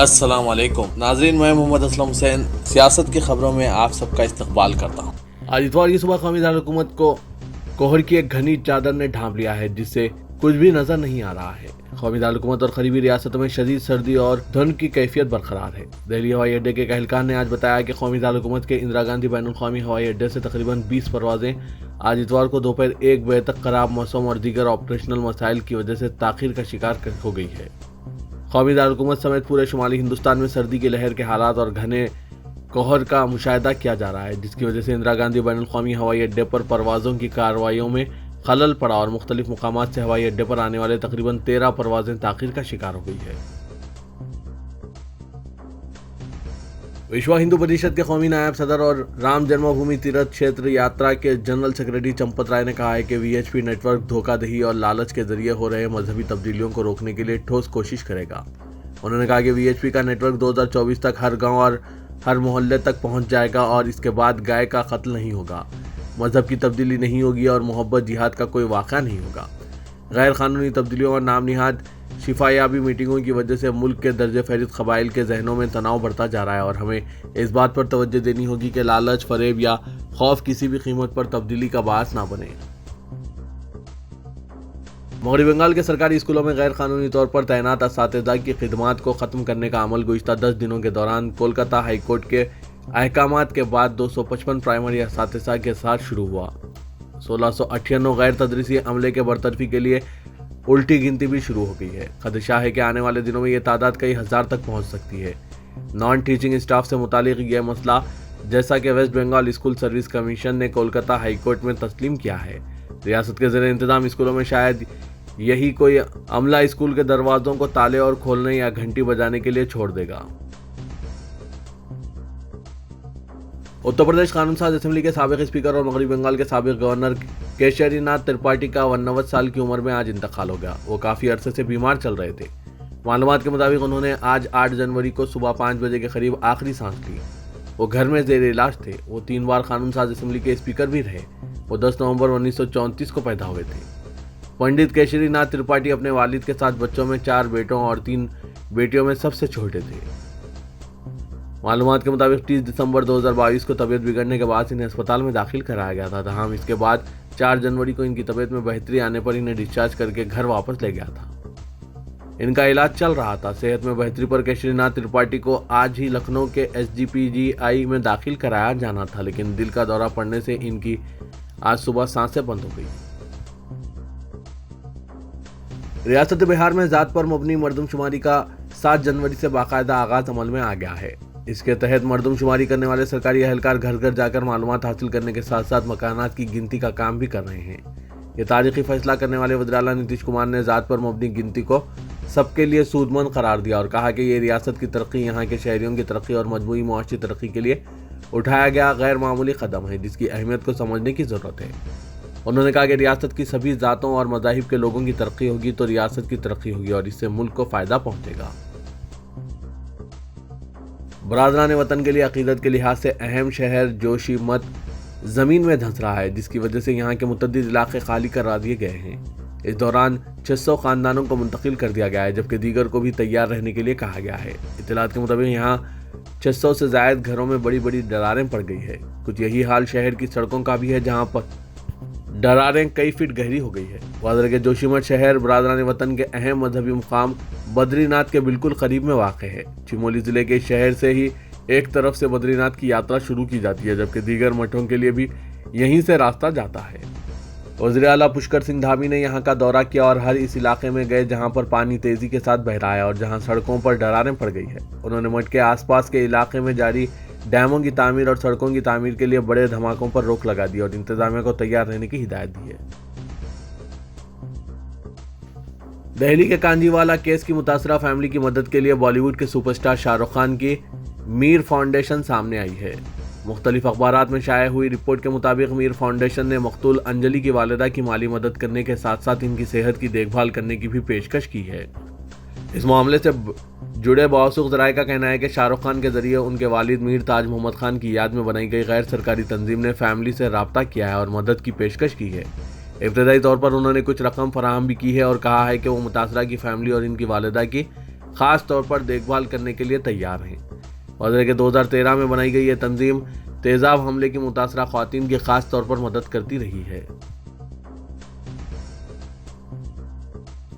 السلام علیکم ناظرین، میں محمد اسلم حسین سیاست کی خبروں میں آپ سب کا استقبال کرتا ہوں۔ آج اتوار کی صبح قومی دارالحکومت کو کوہر کی ایک گھنی چادر نے ڈھانپ لیا ہے جس سے کچھ بھی نظر نہیں آ رہا ہے۔ قومی دارالحکومت اور قریبی ریاستوں میں شدید سردی اور دھند کی کیفیت برقرار ہے۔ دہلی ہوائی اڈے کے اہلکار نے آج بتایا کہ قومی دارالحکومت کے اندرا گاندھی بین الاقوامی ہوائی اڈے سے تقریباً 20 پروازیں آج اتوار کو دوپہر 1 بجے تک خراب موسم اور دیگر آپریشنل مسائل کی وجہ سے تاخیر کا شکار ہو گئی ہے۔ قومی دارالحکومت سمیت پورے شمالی ہندوستان میں سردی کی لہر کے حالات اور گھنے کوہر کا مشاہدہ کیا جا رہا ہے، جس کی وجہ سے اندرا گاندھی بین الاقوامی ہوائی اڈے پر پروازوں کی کارروائیوں میں خلل پڑا اور مختلف مقامات سے ہوائی اڈے پر آنے والے تقریباً 13 پروازیں تاخیر کا شکار ہو گئی ہے۔ وشوا ہندو پریشد کے قومی نائب صدر اور رام جنم بھومی تیرتھ چھیتر یاترا کے جنرل سیکرٹری چمپت رائے نے کہا ہے کہ V H P network دھوکہ دہی اور لالچ کے ذریعے ہو رہے مذہبی تبدیلیوں کو روکنے کے لیے ٹھوس کوشش کرے گا۔ انہوں نے کہا کہ وی ایچ پی کا نیٹ ورک 2024 تک ہر گاؤں اور ہر محلے تک پہنچ جائے گا اور اس کے بعد گائے کا قتل نہیں ہوگا، مذہب کی تبدیلی نہیں ہوگی اور محبت جہاد کا کوئی واقعہ نہیں ہوگا۔ غیر قانونی تبدیلیوں اور نام نہاد شفا یابی میٹنگوں کی وجہ سے ملک کے درجہ فہرست قبائل کے ذہنوں میں تناؤ بڑھتا جا رہا ہے اور ہمیں اس بات پر توجہ دینی ہوگی کہ لالچ، فریب یا خوف کسی بھی قیمت پر تبدیلی کا باعث نہ بنے۔ مغربی بنگال کے سرکاری اسکولوں میں غیر قانونی طور پر تعینات اساتذہ کی خدمات کو ختم کرنے کا عمل گزشتہ 10 دنوں کے دوران کولکاتہ ہائی کورٹ کے احکامات کے بعد 255 پرائمری اساتذہ کے ساتھ شروع ہوا۔ 1698 غیر تدریسی عملے کے برطرفی کے لیے الٹی گنتی بھی شروع ہو گئی ہے۔ خدشہ ہے کہ آنے والے دنوں میں یہ تعداد کئی ہزار تک پہنچ سکتی ہے۔ نان ٹیچنگ اسٹاف سے متعلق یہ مسئلہ، جیسا کہ West Bengal School Service Commission نے کولکاتہ ہائی کورٹ میں تسلیم کیا ہے، ریاست کے زیر انتظام اسکولوں میں شاید یہی کوئی عملہ اسکول کے دروازوں کو تالے اور کھولنے یا گھنٹی بجانے کے لیے چھوڑ دے گا۔ اتر پردیش قانون ساز اسمبلی کے سابق اسپیکر اور مغربی بنگال کے سابق گورنر کیشری ناتھ ترپاٹھی کا 89 سال کی عمر میں آج انتقال ہو گیا۔ وہ کافی عرصے سے بیمار چل رہے تھے۔ معلومات کے مطابق انہوں نے آج 8 جنوری کو صبح 5 بجے کے قریب آخری سانس لی۔ وہ گھر میں زیر علاج تھے۔ وہ 3 بار قانون ساز اسمبلی کے اسپیکر بھی رہے۔ وہ 10 نومبر 1934 کو پیدا ہوئے تھے۔ پنڈت کیشری ناتھ ترپاٹھی اپنے والد کے ساتھ بچوں میں 4 بیٹوں اور 3 بیٹیوں میں سب سے چھوٹے تھے۔ معلومات کے مطابق 30 دسمبر 2022 کو طبیعت بگڑنے کے بعد انہیں اسپتال میں داخل کرایا گیا تھا، تاہم اس کے بعد 4 جنوری کو ان کی طبیعت میں بہتری آنے پر انہیں ڈسچارج کر کے گھر واپس لے گیا تھا۔ ان کا علاج چل رہا تھا۔ صحت میں بہتری پر کیشری ناتھ ترپاٹھی کو آج ہی لکھنؤ کے SGPGI میں داخل کرایا جانا تھا، لیکن دل کا دورہ پڑنے سے ان کی آج صبح سانسیں بند ہو گئی۔ ریاست بہار میں ذات پر مبنی مردم شماری کا 7 جنوری سے باقاعدہ آغاز عمل میں آ گیا ہے۔ اس کے تحت مردم شماری کرنے والے سرکاری اہلکار گھر گھر جا کر معلومات حاصل کرنے کے ساتھ ساتھ مکانات کی گنتی کا کام بھی کر رہے ہیں۔ یہ تاریخی فیصلہ کرنے والے وزیر اعلیٰ نتیش کمار نے ذات پر مبنی گنتی کو سب کے لیے سود مند قرار دیا اور کہا کہ یہ ریاست کی ترقی، یہاں کے شہریوں کی ترقی اور مجموعی معاشی ترقی کے لیے اٹھایا گیا غیر معمولی قدم ہے، جس کی اہمیت کو سمجھنے کی ضرورت ہے۔ انہوں نے کہا کہ ریاست کی سبھی ذاتوں اور مذاہب کے لوگوں کی ترقی ہوگی تو ریاست کی ترقی ہوگی اور اس سے ملک کو فائدہ پہنچے گا۔ برادران وطن کے لیے عقیدت کے لحاظ سے اہم شہر جوشی مٹھ زمین میں دھنس رہا ہے، جس کی وجہ سے یہاں کے متعدد علاقے خالی کرا دیے گئے ہیں۔ اس دوران 600 خاندانوں کو منتقل کر دیا گیا ہے، جبکہ دیگر کو بھی تیار رہنے کے لیے کہا گیا ہے۔ اطلاعات کے مطابق یہاں 600 سے زائد گھروں میں بڑی بڑی دراریں پڑ گئی ہے۔ کچھ یہی حال شہر کی سڑکوں کا بھی ہے، جہاں پر دراریں کئی فٹ گہری ہو گئی ہے۔ واضح ہے کہ جوشی مٹھ شہر برادران وطن کے اہم مذہبی مقام بدری ناتھ کے بالکل قریب میں واقع ہے۔ چمولی ضلع کے شہر سے ہی ایک طرف سے بدری ناتھ کی یاترا شروع کی جاتی ہے، جبکہ دیگر مٹھوں کے لیے بھی یہیں سے راستہ جاتا ہے۔ وزیر اعلیٰ پشکر سنگھ دھامی نے یہاں کا دورہ کیا اور ہر اس علاقے میں گئے جہاں پر پانی تیزی کے ساتھ بہ رہا ہے اور جہاں سڑکوں پر دراریں پڑ گئی ہے۔ انہوں نے مٹھ کے آس پاس کے علاقے میں جاری ڈیموں کی تعمیر اور سڑکوں کی تعمیر کے لیے بڑے دھماکوں پر روک لگا دی اور انتظامیہ کو تیار رہنے کی ہدایت دی ہے۔ دہلی کے کانجی والا کیس کی متاثرہ فیملی کی مدد کے لیے بالی ووڈ کے سپر اسٹار شاہ رخ خان کی میر فاؤنڈیشن سامنے آئی ہے۔ مختلف اخبارات میں شائع ہوئی رپورٹ کے مطابق میر فاؤنڈیشن نے مقتول انجلی کی والدہ کی مالی مدد کرنے کے ساتھ ساتھ ان کی صحت کی دیکھ بھال کرنے کی بھی پیشکش کی ہے۔ اس معاملے سے جڑے موثوق ذرائع کا کہنا ہے کہ شاہ رخ خان کے ذریعے ان کے والد میر تاج محمد خان کی یاد میں بنائی گئی غیر سرکاری تنظیم نے فیملی سے رابطہ کیا ہے اور مدد کی پیشکش کی ہے۔ ابتدائی طور پر انہوں نے کچھ رقم فراہم بھی کی ہے اور کہا ہے کہ وہ متاثرہ کی فیملی اور ان کی والدہ کی خاص طور پر دیکھ بھال کرنے کے لیے تیار ہیں۔ وزیر کہ 2013 میں بنائی گئی یہ تنظیم تیزاب حملے کی متاثرہ خواتین کی خاص طور پر مدد کرتی رہی ہے۔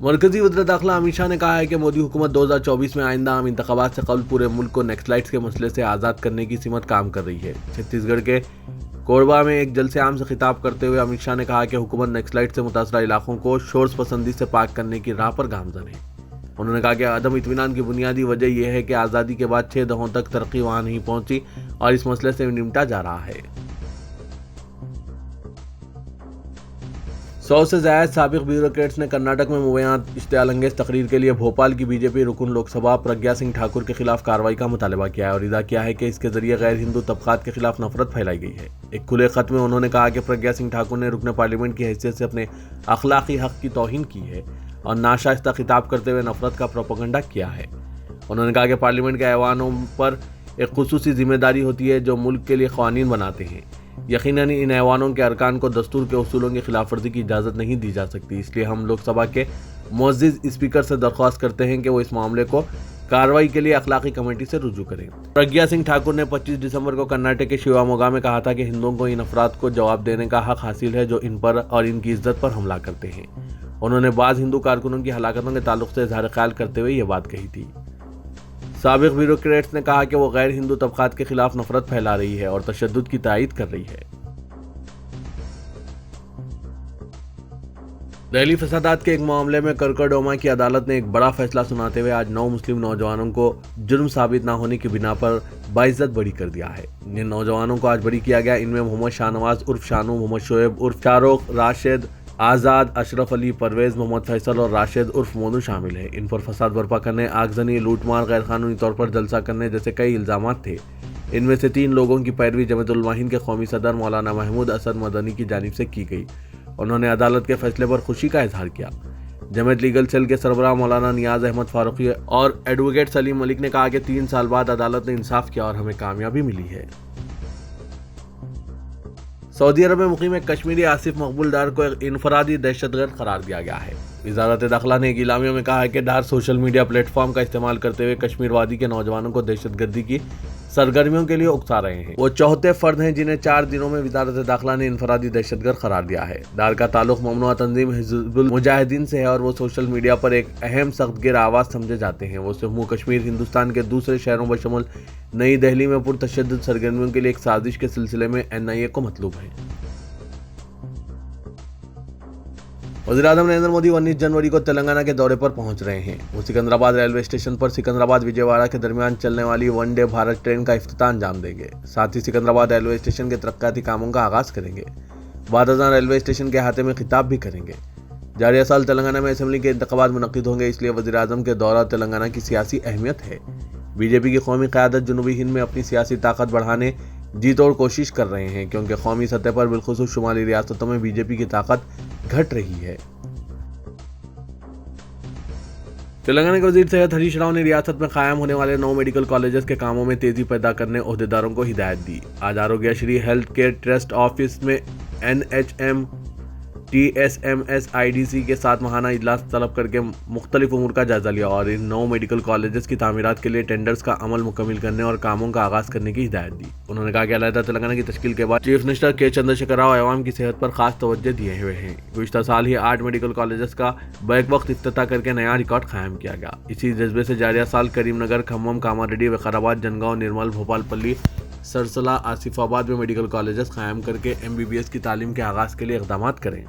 مرکزی وزیر داخلہ امت شاہ نے کہا ہے کہ مودی حکومت 2024 میں آئندہ عام انتخابات سے قبل پورے ملک کو نیکسلائٹس کے مسئلے سے آزاد کرنے کی سمت کام کر رہی ہے۔ چھتیس گڑھ کے کوربا میں ایک جلسے عام سے خطاب کرتے ہوئے امت شاہ نے کہا کہ حکومت نیکسلائٹ سے متاثرہ علاقوں کو شورش پسندی سے پاک کرنے کی راہ پر گامزن ہے۔ انہوں نے کہا کہ عدم اطمینان کی بنیادی وجہ یہ ہے کہ آزادی کے بعد 6 دہوں تک ترقی وہاں نہیں پہنچی اور اس مسئلے سے نمٹا جا رہا ہے۔ 100 سے زائد سابق بیوروکریٹس نے کرناٹک میں مبینہ اشتعال انگیز تقریر کے لیے بھوپال کی بی جے پی رکن لوک سبھا پرگیا سنگھ ٹھاکر کے خلاف کارروائی کا مطالبہ کیا ہے اور ادعا کیا ہے کہ اس کے ذریعے غیر ہندو طبقات کے خلاف نفرت پھیلائی گئی ہے۔ ایک کھلے خط میں انہوں نے کہا کہ پرگیا سنگھ ٹھاکر نے رکن پارلیمنٹ کی حیثیت سے اپنے اخلاقی حق کی توہین کی ہے اور ناشائستہ خطاب کرتے ہوئے نفرت کا پروپیگنڈا کیا ہے۔ انہوں نے کہا کہ پارلیمنٹ کے ایوانوں پر ایک خصوصی ذمہ داری ہوتی ہے جو ملک کے لیے قوانین بناتے ہیں۔ یقیناً ان ایوانوں کے ارکان کو دستور کے اصولوں کی خلاف ورزی کی اجازت نہیں دی جا سکتی، اس لیے ہم لوک سبھا کے معزز اسپیکر سے درخواست کرتے ہیں کہ وہ اس معاملے کو کارروائی کے لیے اخلاقی کمیٹی سے رجوع کریں۔ پرگیا سنگھ ٹھاکر نے 25 دسمبر کو کرناٹک کے شیواموگا میں کہا تھا کہ ہندوؤں کو ان افراد کو جواب دینے کا حق حاصل ہے جو ان پر اور ان کی عزت پر حملہ کرتے ہیں۔ انہوں نے بعض ہندو کارکنوں کی ہلاکتوں کے تعلق سے اظہار خیال کرتے ہوئے یہ بات کہی تھی۔ سابق بیوروکریٹس نے کہا کہ وہ غیر ہندو طبقات کے خلاف نفرت پھیلا رہی ہے اور تشدد کی تائید کر رہی ہے۔ دہلی فسادات کے ایک معاملے میں کرکرڈوما کی عدالت نے ایک بڑا فیصلہ سناتے ہوئے آج 9 مسلم نوجوانوں کو جرم ثابت نہ ہونے کی بنا پر باعزت بری کر دیا ہے۔ جن نوجوانوں کو آج بری کیا گیا ان میں محمد شاہ نواز عرف شانو، محمد شعیب عرف شاروخ، راشد آزاد، اشرف علی پرویز، محمد فیصل اور راشد عرف مونو شامل ہیں۔ ان پر فساد برپا کرنے، آگزنی، لوٹ مار، غیر قانونی طور پر جلسہ کرنے جیسے کئی الزامات تھے۔ ان میں سے 3 لوگوں کی پیروی جمعیت علماء ہند کے قومی صدر مولانا محمود اسد مدنی کی جانب سے کی گئی۔ انہوں نے عدالت کے فیصلے پر خوشی کا اظہار کیا۔ جمعیت لیگل سیل کے سربراہ مولانا نیاز احمد فاروقی اور ایڈوکیٹ سلیم ملک نے کہا کہ 3 سال بعد عدالت نے انصاف کیا اور ہمیں کامیابی ملی ہے۔ سعودی عرب میں مقیم ایک کشمیری آصف مقبول ڈار کو ایک انفرادی دہشت گرد قرار دیا گیا ہے۔ وزارت داخلہ نے ایک اعلامیہ میں کہا ہے کہ Dar social media plate form کا استعمال کرتے ہوئے کشمیر وادی کے نوجوانوں کو دہشت گردی کی سرگرمیوں کے لیے اکسا رہے ہیں۔ وہ 74 فرد ہیں جنہیں 4 دنوں میں وزارت داخلہ نے انفرادی دہشت گرد قرار دیا ہے۔ ڈار کا تعلق ممنوعہ تنظیم حزب المجاہدین سے ہے اور وہ سوشل میڈیا پر ایک اہم سخت گیر آواز سمجھے جاتے ہیں۔ وہ جموں کشمیر، ہندوستان کے دوسرے شہروں بشمول نئی دہلی میں پرتشدد سرگرمیوں کے لیے ایک سازش کے سلسلے میں NIA کو مطلوب ہے۔ وزیراعظم نریندر مودی 19 جنوری کو تلنگانہ کے دورے پر پہنچ رہے ہیں۔ وہ سکندرآباد ریلوے اسٹیشن پر سکندرآباد وجے کے درمیان چلنے والی ون ڈے بھارت ٹرین کا افتتاح انجام دیں گے۔ ساتھ ہی سکندرآباد ریلوے اسٹیشن کے ترقیاتی کاموں کا آغاز کریں گے۔ بعد ازاں ریلوے اسٹیشن کے احاطے میں خطاب بھی کریں گے۔ جاریہ سال تلنگانہ میں اسمبلی کے انتخابات منعقد ہوں گے، اس لیے وزیراعظم کے دورہ تلنگانہ کی سیاسی اہمیت ہے۔ BJP کی قومی قیادت جنوبی ہند میں اپنی سیاسی طاقت بڑھانے جی توڑ کوشش کر رہے ہیں کیونکہ قومی سطح پر بالخصوص شمالی ریاستوں میں BJP کی طاقت گھٹ رہی ہے۔ تلنگانہ کے وزیر صحت ہریش راؤ نے ریاست میں قائم ہونے والے 9 میڈیکل کالجز کے کاموں میں تیزی پیدا کرنے عہدیداروں کو ہدایت دی۔ آج آروگیہ شری ہیلتھ کیئر ٹرسٹ آفس میں NHM TSMS IDC کے ساتھ ماہانہ اجلاس طلب کر کے مختلف امور کا جائزہ لیا اور ان 9 میڈیکل کالجز کی تعمیرات کے لیے ٹینڈرز کا عمل مکمل کرنے اور کاموں کا آغاز کرنے کی ہدایت دی۔ انہوں نے کہا کہ علیحدہ تلنگانہ کی تشکیل کے بعد chief minister K Chandrashekar Rao عوام کی صحت پر خاص توجہ دیے ہوئے ہیں۔ گزشتہ سال ہی 8 میڈیکل کالجز کا بیک وقت افتتاح کر کے نیا ریکارڈ قائم کیا گیا۔ اسی جذبے سے جاریہ سال کریم نگر، کھمم، کاماریڈی، وقارآباد، جنگاؤں، نرمل، بھوپال پلی، سرسلہ، آصف آباد میں میڈیکل کالجز قائم کر کے MBBS کی تعلیم کے آغاز کے لیے اقدامات کریں۔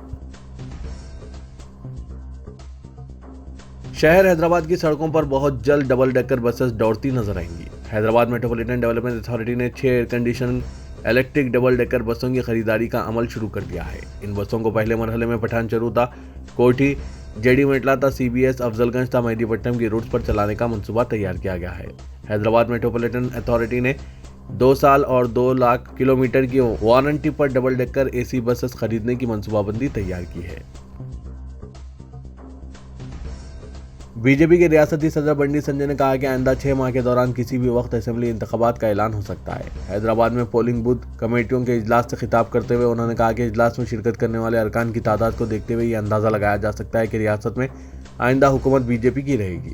شہر حیدرآباد کی سڑکوں پر بہت جلد ڈبل ڈیکر بسز دوڑتی نظر آئیں گی۔ حیدرآباد میٹروپولیٹن ڈیولپمنٹ اتھارٹی نے 6 air condition electric double decker بسوں کی خریداری کا عمل شروع کر دیا ہے۔ ان بسوں کو پہلے مرحلے میں پٹھان چروتا، کوٹھی، JD میٹلا، CBS، افضل گنج، مہدی پٹنم کی روٹس پر چلانے کا منصوبہ تیار کیا گیا ہے۔ حیدرآباد میٹروپولیٹن اتھارٹی نے 2 سال اور 2 لاکھ کلومیٹر کی وارنٹی پر ڈبل ڈیکر AC بسز خریدنے کی منصوبہ بندی تیار کی ہے۔ BJP کے ریاستی صدر بنڈی سنجے نے کہا کہ آئندہ 6 ماہ کے دوران کسی بھی وقت اسمبلی انتخابات کا اعلان ہو سکتا ہے۔ حیدرآباد میں پولنگ بوتھ کمیٹیوں کے اجلاس سے خطاب کرتے ہوئے انہوں نے کہا کہ اجلاس میں شرکت کرنے والے ارکان کی تعداد کو دیکھتے ہوئے یہ اندازہ لگایا جا سکتا ہے کہ ریاست میں آئندہ حکومت BJP کی رہے گی۔